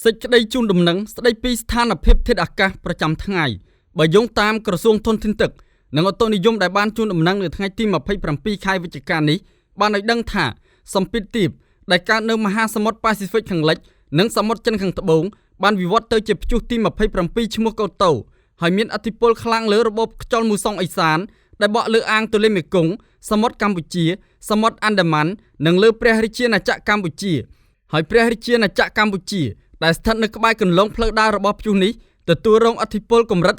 សេចក្តីជូនដំណឹងស្តីពីស្ថានភាពធាតុអាកាសប្រចាំថ្ងៃបើយោងតាមក្រសួងធនធានទឹកនិងឧតុនិយមដែលបានជូនដំណឹងនៅថ្ងៃទី27ខែវិច្ឆិកានេះបានឲ្យដឹងថាសម្ពាធទាបដែលកើតនៅមហាសមុទ្រប៉ាស៊ីហ្វិកខាងលិចនិងសមុទ្រចិនខាងត្បូងបានវិវត្តទៅជាព្យុះទី27ឈ្មោះកូតូហើយមានឥទ្ធិពលខ្លាំងលើរបបខ្យល់មូសុងអេសានដែលបក់លើអាងទន្លេមេគង្គសមុទ្រកម្ពុជាសមុទ្រអាណ្ដាម៉ាន់និងលើព្រះរាជាណាចក្រកម្ពុជាហើយព្រះរាជាណាចក្រកម្ពុជាដែលស្ថិតនៅក្បែរគន្លងផ្លូវដើររបស់ព្យុះនេះទទួលរងឥទ្ធិពលកម្រិត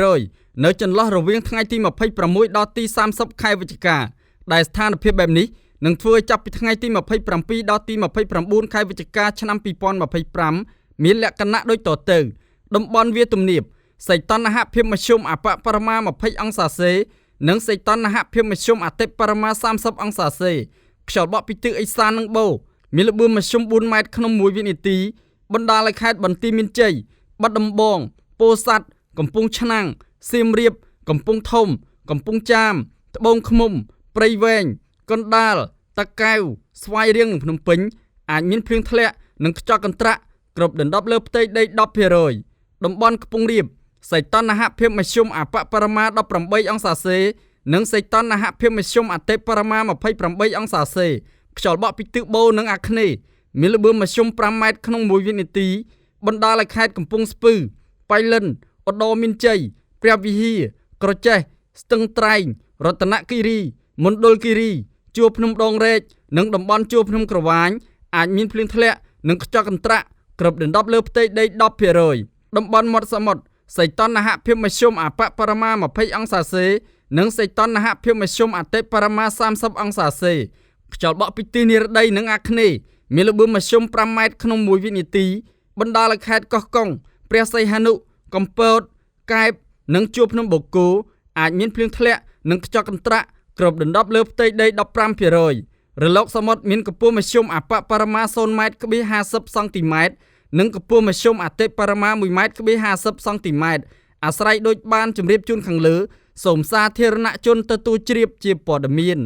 30% នៅចន្លោះរវាងថ្ងៃទី26ដល់ទី30ខែវិច្ឆិកាដែលស្ថានភាពបែបនេះនឹងធ្វើឲ្យចាប់ពីថ្ងៃទី27ដល់ទី29ខែវិច្ឆិកាឆ្នាំ2025មានលក្ខណៈដូចតទៅតំបន់វាលទំនាបសីតុណ្ហភាពមធ្យមអបបរមា20អង្សាសេនិងសីតុណ្ហភាពមធ្យមអតិបរមា30អង្សាសេខ្យល់បក់ពីទិសឦសាននិងបូរមានល្បឿនមធ្យម4ម៉ែត្រក្នុង1វិនាទីបណ្ដាលឲ្យខេត្តបន្ទាយមានជ័យបាត់ដំបងពោធិ៍សាត់កំពង់ឆ្នាំងសៀមរាបកំពង់ធំកំពង់ចាមត្បូងឃ្មុំព្រៃវែងកណ្ដាលតាកែវស្វាយរៀងនិងភ្នំពេញអាចមានភ្លៀងធ្លាក់និងខ្យល់កន្ត្រាក់គ្របដណ្ដប់លើផ្ទៃដី 10% តំបន់ខ្ពង់រាបសីតុណ្ហភាពមធ្យមអបបរមា18អង្សាសេនិងសីតុណ្ហភាពមធ្យមអតិបរមា28អង្សាសេខ្យល់បក់ពីទិសបូរនិងអាគ្នេយ៍មានល្បឿនមធ្យម5ម៉ែត្រក្នុង1វិនាទីបណ្ដាលឲ្យខេត្តកំពង់ស្ពឺប៉ៃលិនឧត្តរមានជ័យព្រះវិហារក្រចេះស្ទឹងត្រែងរតនគិរីមណ្ឌលគិរីជួរភ្នំដងរែកនិងតំបន់ជួរភ្នំក្រវាញអាចមានភ្លៀងធ្លាក់និងខ្យល់កន្ត្រាក់គ្របដណ្ដប់លើផ្ទៃដី 10% តំបន់មាត់សមុទ្រសីតុណ្ហភាពមធ្យមអបបរមា20អង្សាសេនិងសីតុណ្ហភាពមធ្យមអតិបរមា30អង្សាសេខ្យល់បក់ពីទិសនិរតីនិងអាគ្នេយ៍មានល្បឿនមធ្យម5ម៉ែត្រក្នុង1វិនាទីបណ្ដាលឲ្យខេត្តកោះកុងព្រះសីហនុកំពតកែបនិងជួរភ្នំបូកគោអាចមានភ្លៀងធ្លាក់និងខ្យល់កន្ត្រាក់គ្របដណ្ដប់លើផ្ទៃដី 15% រលកសមុទ្រមានកម្ពស់មធ្យមអបបរមា0ម៉ែត្រ50សង់ទីម៉ែត្រនិងកម្ពស់មធ្យមអតិបរមា1ម៉ែត្រ50សង់ទីម៉ែត្រអាស្រ័យដូចបានជម្រាបជូនខាងលើសូមសាធារណជនទទួលជ្រាបជាព័ត៌មាន